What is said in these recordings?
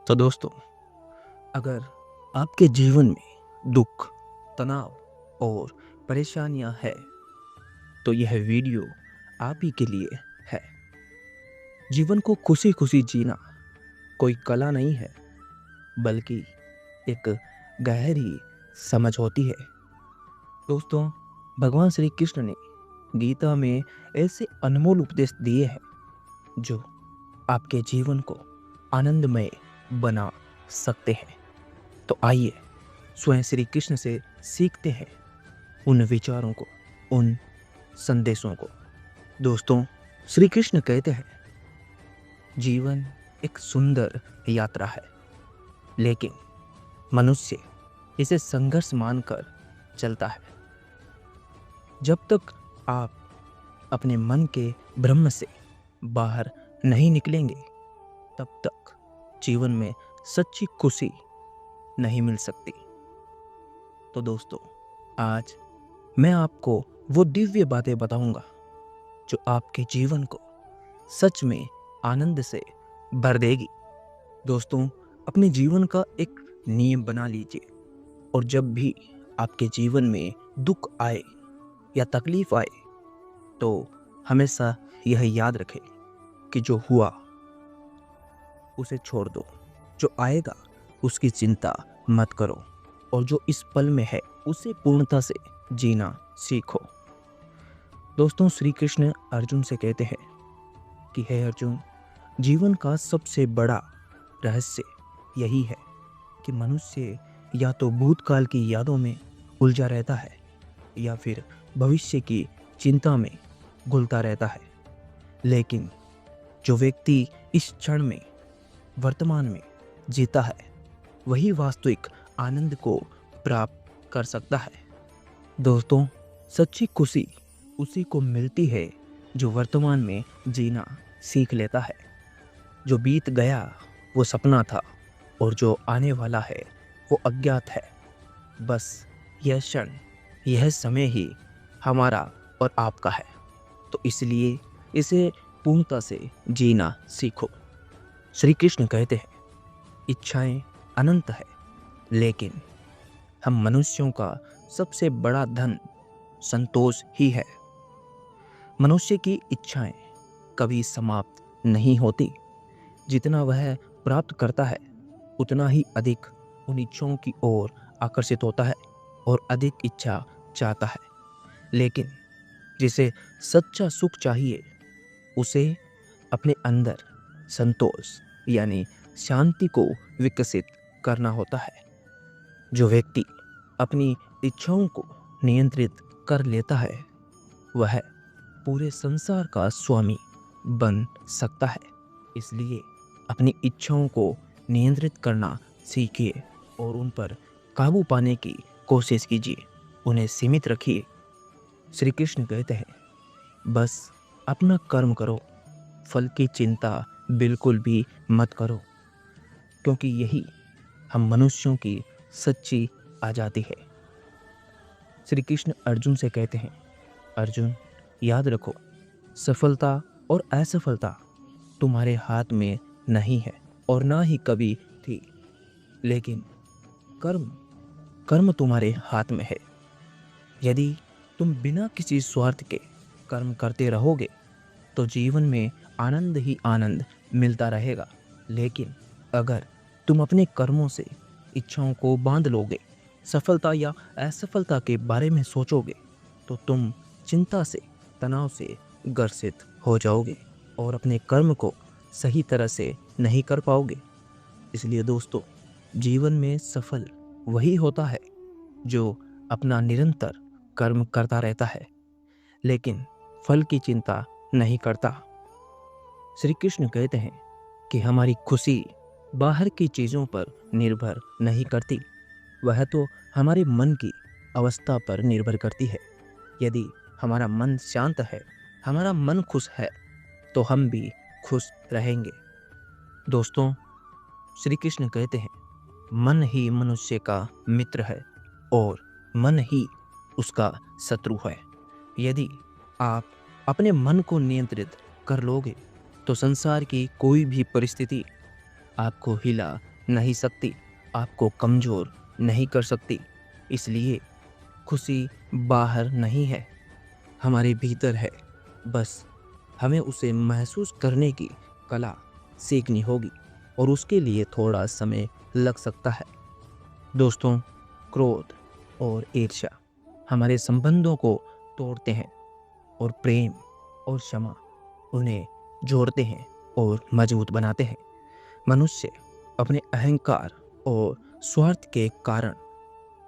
तो दोस्तों, अगर आपके जीवन में दुख, तनाव और परेशानियां हैं, तो यह वीडियो आप ही के लिए है। जीवन को खुशी खुशी जीना कोई कला नहीं है, बल्कि एक गहरी समझ होती है। दोस्तों, भगवान श्री कृष्ण ने गीता में ऐसे अनमोल उपदेश दिए हैं जो आपके जीवन को आनंदमय बना सकते हैं। तो आइए स्वयं श्री कृष्ण से सीखते हैं उन विचारों को, उन संदेशों को। दोस्तों, श्री कृष्ण कहते हैं, जीवन एक सुंदर यात्रा है, लेकिन मनुष्य इसे संघर्ष मानकर चलता है। जब तक आप अपने मन के भ्रम से बाहर नहीं निकलेंगे, तब तक जीवन में सच्ची खुशी नहीं मिल सकती। तो दोस्तों, आज मैं आपको वो दिव्य बातें बताऊंगा जो आपके जीवन को सच में आनंद से भर देगी। दोस्तों, अपने जीवन का एक नियम बना लीजिए और जब भी आपके जीवन में दुख आए या तकलीफ आए, तो हमेशा यह याद रखें कि जो हुआ उसे छोड़ दो, जो आएगा उसकी चिंता मत करो, और जो इस पल में है उसे पूर्णता से जीना सीखो। दोस्तों, श्री कृष्ण अर्जुन से कहते हैं कि हे अर्जुन, जीवन का सबसे बड़ा रहस्य यही है कि मनुष्य या तो भूतकाल की यादों में उलझा रहता है या फिर भविष्य की चिंता में घुलता रहता है। लेकिन जो व्यक्ति इस क्षण में, वर्तमान में जीता है, वही वास्तविक आनंद को प्राप्त कर सकता है। दोस्तों, सच्ची खुशी उसी को मिलती है जो वर्तमान में जीना सीख लेता है। जो बीत गया वो सपना था, और जो आने वाला है वो अज्ञात है। बस यह क्षण, यह समय ही हमारा और आपका है। तो इसलिए इसे पूर्णता से जीना सीखो। श्री कृष्ण कहते हैं, इच्छाएं अनंत है, लेकिन हम मनुष्यों का सबसे बड़ा धन संतोष ही है। मनुष्य की इच्छाएं कभी समाप्त नहीं होती। जितना वह प्राप्त करता है, उतना ही अधिक उन इच्छाओं की ओर आकर्षित होता है और अधिक इच्छा चाहता है। लेकिन जिसे सच्चा सुख चाहिए, उसे अपने अंदर संतोष यानी शांति को विकसित करना होता है। जो व्यक्ति अपनी इच्छाओं को नियंत्रित कर लेता है, वह पूरे संसार का स्वामी बन सकता है। इसलिए अपनी इच्छाओं को नियंत्रित करना सीखिए और उन पर काबू पाने की कोशिश कीजिए, उन्हें सीमित रखिए। श्री कृष्ण कहते हैं, बस अपना कर्म करो, फल की चिंता बिल्कुल भी मत करो, क्योंकि यही हम मनुष्यों की सच्ची आज़ादी है। श्री कृष्ण अर्जुन से कहते हैं, अर्जुन, याद रखो, सफलता और असफलता तुम्हारे हाथ में नहीं है और ना ही कभी थी, लेकिन कर्म कर्म तुम्हारे हाथ में है। यदि तुम बिना किसी स्वार्थ के कर्म करते रहोगे, तो जीवन में आनंद ही आनंद मिलता रहेगा। लेकिन अगर तुम अपने कर्मों से इच्छाओं को बांध लोगे, सफलता या असफलता के बारे में सोचोगे, तो तुम चिंता से, तनाव से ग्रसित हो जाओगे और अपने कर्म को सही तरह से नहीं कर पाओगे। इसलिए दोस्तों, जीवन में सफल वही होता है जो अपना निरंतर कर्म करता रहता है, लेकिन फल की चिंता नहीं करता। श्री कृष्ण कहते हैं कि हमारी खुशी बाहर की चीज़ों पर निर्भर नहीं करती, वह तो हमारे मन की अवस्था पर निर्भर करती है। यदि हमारा मन शांत है, हमारा मन खुश है, तो हम भी खुश रहेंगे। दोस्तों, श्री कृष्ण कहते हैं, मन ही मनुष्य का मित्र है और मन ही उसका शत्रु है। यदि आप अपने मन को नियंत्रित कर लोगे, तो संसार की कोई भी परिस्थिति आपको हिला नहीं सकती, आपको कमज़ोर नहीं कर सकती। इसलिए खुशी बाहर नहीं है, हमारे भीतर है। बस हमें उसे महसूस करने की कला सीखनी होगी और उसके लिए थोड़ा समय लग सकता है। दोस्तों, क्रोध और ईर्ष्या हमारे संबंधों को तोड़ते हैं और प्रेम और क्षमा उन्हें जोड़ते हैं और मजबूत बनाते हैं। मनुष्य अपने अहंकार और स्वार्थ के कारण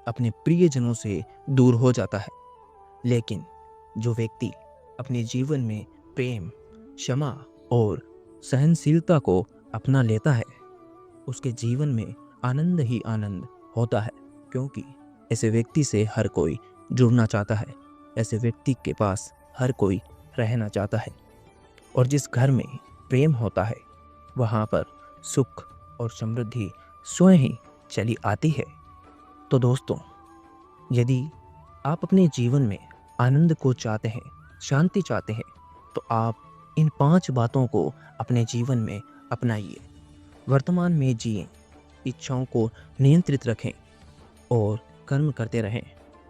अपने प्रियजनों से दूर हो जाता है, लेकिन जो व्यक्ति अपने जीवन में प्रेम, क्षमा और सहनशीलता को अपना लेता है, उसके जीवन में आनंद ही आनंद होता है, क्योंकि ऐसे व्यक्ति से हर कोई जुड़ना चाहता है, ऐसे व्यक्ति के पास हर कोई रहना चाहता है। और जिस घर में प्रेम होता है, वहाँ पर सुख और समृद्धि स्वयं ही चली आती है। तो दोस्तों, यदि आप अपने जीवन में आनंद को चाहते हैं, शांति चाहते हैं, तो आप इन 5 बातों को अपने जीवन में अपनाइए। वर्तमान में जिएं, इच्छाओं को नियंत्रित रखें और कर्म करते रहें।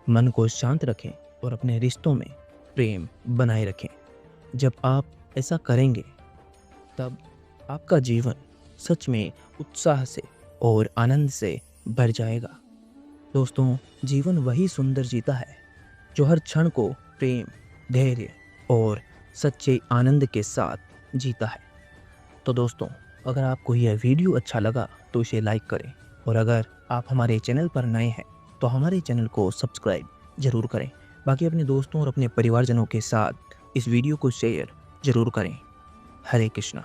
मन को शांत रखें और अपने रिश्तों में प्रेम बनाए रखें। जब आप ऐसा करेंगे, तब आपका जीवन सच में उत्साह से और आनंद से भर जाएगा। दोस्तों, जीवन वही सुंदर जीता है जो हर क्षण को प्रेम, धैर्य और सच्चे आनंद के साथ जीता है। तो दोस्तों, अगर आपको यह वीडियो अच्छा लगा तो इसे लाइक करें, और अगर आप हमारे चैनल पर नए हैं तो हमारे चैनल को सब्सक्राइब ज़रूर करें। बाकी अपने दोस्तों और अपने परिवारजनों के साथ इस वीडियो को शेयर ज़रूर करें। हरे कृष्णा।